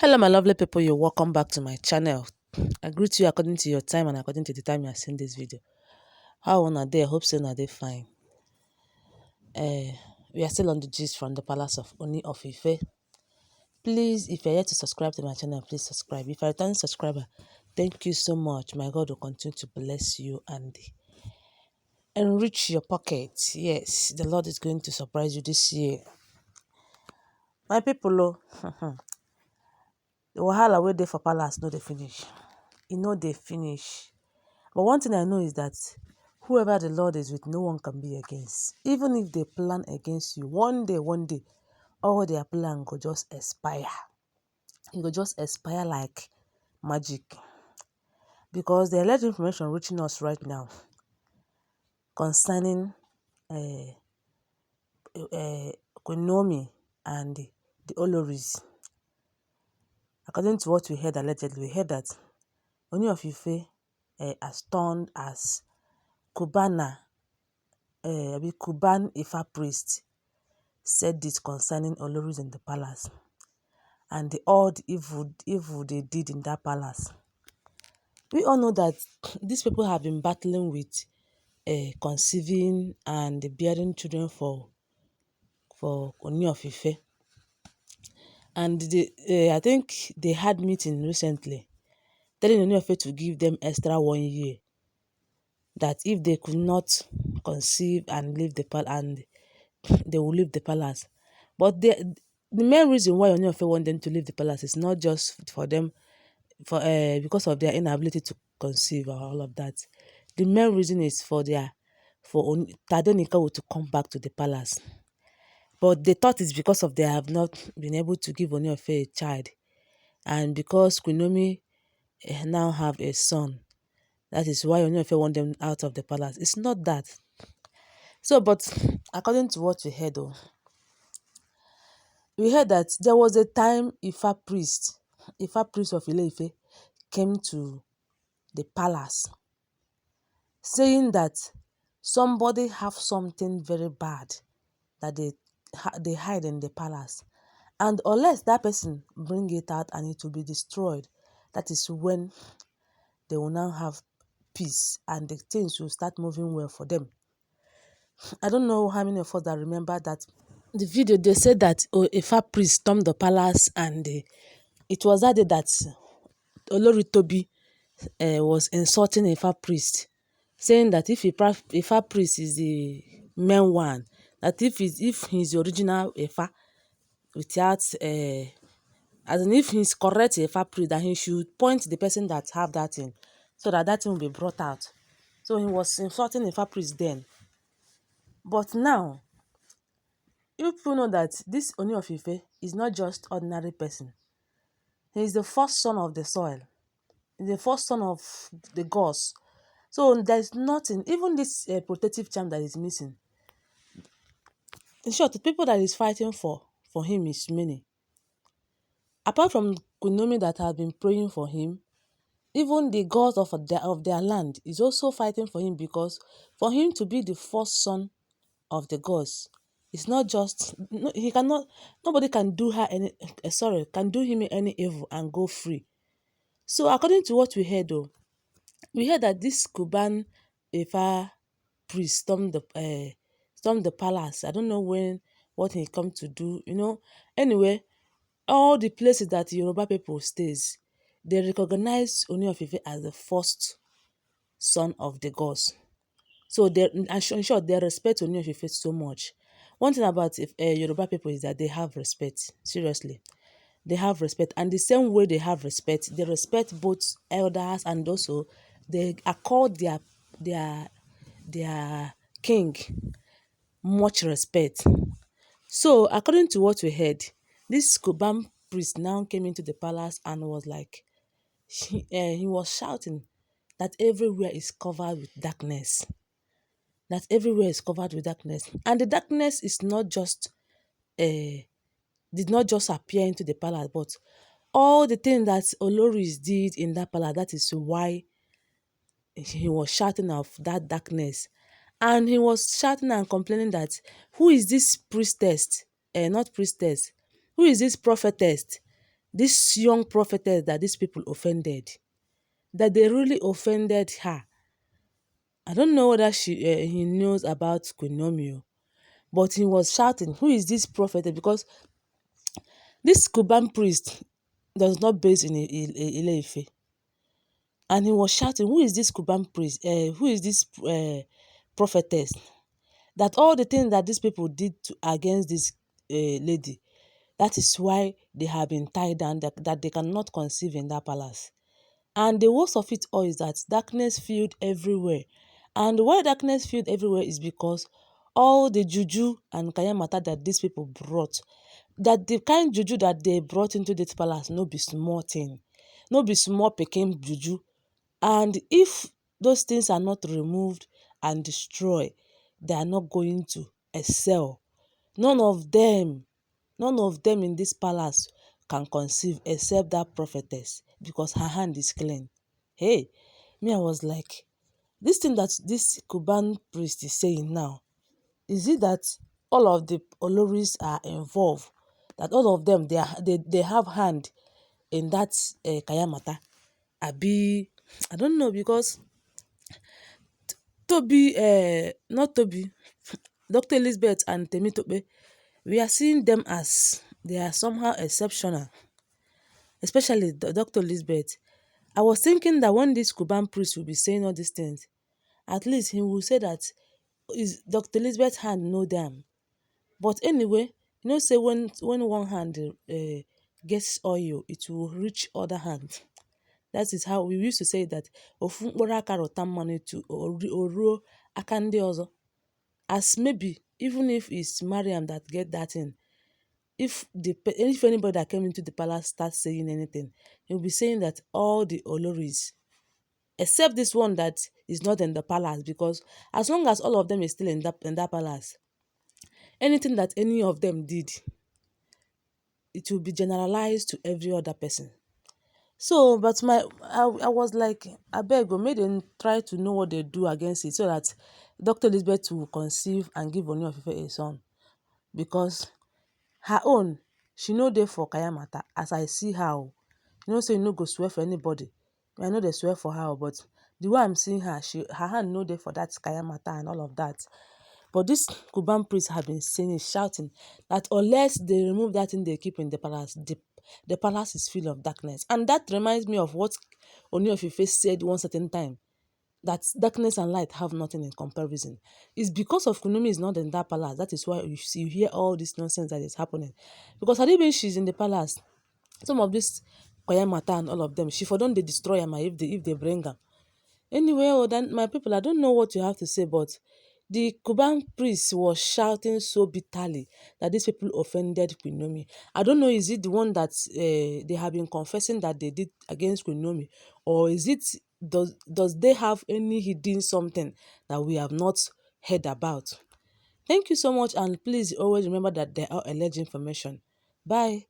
Hello my lovely people, you're welcome back to my channel. I greet you according to your time and according to the time you are seeing this video. How are they? I hope so now they fine. We are still on the gist from the palace of Ooni of Ife. Please, if you're yet to subscribe to my channel, please subscribe. If you're a returning subscriber, thank you so much. My God will continue to bless you and enrich your pocket. Yes, the Lord is going to surprise you this year. My people, the wahala wey dey for palace no dey finish. E no dey finish. But one thing I know is that whoever the Lord is with, no one can be against. Even if they plan against you, one day, all their plan go just expire. It go just expire like magic. Because the alleged information reaching us right now concerning Queen Naomi and the Olories. According to what we heard allegedly, we heard that Ooni of Ife Astound as Cuban IFA Priest said this concerning Olories in the palace and all the evil they did in that palace. We all know that these people have been battling with conceiving and bearing children for Ooni of Ife. And I think they had meeting recently telling Ooni of Ife to give them extra 1 year, that if they could not conceive and leave the palace, and they will leave the palace. But the main reason why Ooni of Ife want them to leave the palace is not just for them, because of their inability to conceive or all of that. The main reason is for Tadenikawo to come back to the palace. But they thought it's because of they have not been able to give Ooni of Ife a child, and because Queen Naomi now have a son. That is why Ooni of Ife want them out of the palace. It's not that. So, but according to what we heard, we heard that there was a time Ifa priest of Ile-Ife came to the palace saying that somebody have something very bad that they hide in the palace. And unless that person bring it out and it will be destroyed, that is when they will now have peace and the things will start moving well for them. I don't know how many of us that remember that the video. They said that Ifa priest stormed the palace, and it was that day that Olori Tobi was insulting Ifa priest, saying that if Ifa priest is the main one, that if he's the original Ifa, without as in if he's correct Ifa priest, that he should point the person that have that thing, so that thing will be brought out. So he was insulting Ifa priest then. But now, you people know that this Ooni of Ife is not just ordinary person. He is the first son of the soil. He's the first son of the gods. So there's nothing, even this protective charm that is missing. In short, the people that is fighting for him is many. Apart from Queen Naomi that have been praying for him, even the gods of their land is also fighting for him, because for him to be the first son of the gods, it's not just nobody can do can do him any evil and go free. So according to what we heard, we heard that this Cuban IFA priest stormed the palace. I don't know what he come to do, Anyway, all the places that Yoruba people stays, they recognize Ooni of Ife as the first son of the gods. So in short, they respect Ooni of Ife so much. One thing about Yoruba people is that they have respect. Seriously, they have respect, and the same way they have respect, they respect both elders, and also they accord their king much respect. So according to what we heard, this Cuban priest now came into the palace and was like, he was shouting that everywhere is covered with darkness. That everywhere is covered with darkness. And the darkness is not just did not just appear into the palace, but all the things that Oloris did in that palace, that is why he was shouting of that darkness. And he was shouting and complaining that, who is this priestess? Not priestess. Who is this prophetess this young prophetess that these people offended, that they really offended her. I don't know whether he knows about Queen Naomi, but he was shouting, "Who is this prophetess?" Because this Cuban priest does not base in Ile-Ife. And he was shouting, "Who is this Cuban priest? Who is this prophetess? That all the things that these people did against this lady, that is why they have been tied down, that they cannot conceive in that palace." And the worst of it all is that darkness filled everywhere. And why darkness filled everywhere is because all the juju and kayamata that these people brought, that the kind juju that they brought into this palace, no be small thing. No be small pikin juju. And if those things are not removed and destroyed, they are not going to excel. None of them in this palace can conceive except that prophetess, because her hand is clean. Hey, me, I was like, this thing that this Cuban priest is saying now, is it that all of the Olories are involved? That all of them, they have hand in that kayamata? Abi, I don't know, because not Tobi, Dr. Elizabeth and Temitope, we are seeing them as they are somehow exceptional, especially Dr. Elizabeth. I was thinking that when this Cuban priest will be saying all these things, at least he will say that is Dr. Elizabeth's hand know them. But anyway, say when one hand gets oil, it will reach other hand. That is how we used to say that ofu mkpụrụ aka rọta mmanụ etu o ruo aka ndị ọzọ. As maybe even if it's Mariam that get that thing, if anybody that came into the palace starts saying anything, he'll be saying that all the Olories, except this one that is not in the palace, because as long as all of them is still in that palace, anything that any of them did, it will be generalized to every other person. So, but I was like, I beg you, make them try to know what they do against it, so that Dr. Elizabeth will conceive and give Ooniofifewe a son. Because her own, she no dey for kayamata, as I see her. Say you no go swear for anybody. I know they swear for her, but the way I'm seeing her, her hand no dey for that kayamata and all of that. But this Cuban priest have been saying, shouting, that unless they remove that thing they keep in the palace, the palace is full of darkness. And that reminds me of what Ooni of Ife said one certain time, that darkness and light have nothing in comparison. It's because of Queen Naomi is not in that palace. That is why you hear all this nonsense that is happening. Because had it been she's in the palace, some of this Koyamata and all of them, she for don't they destroy them if they bring them. Anyway, then my people, I don't know what you have to say, but the Cuban priest was shouting so bitterly that these people offended Queen Naomi. I don't know, is it the one that they have been confessing that they did against Queen Naomi, or is it, does they have any hidden something that we have not heard about? Thank you so much, and please always remember that they are alleged information. Bye.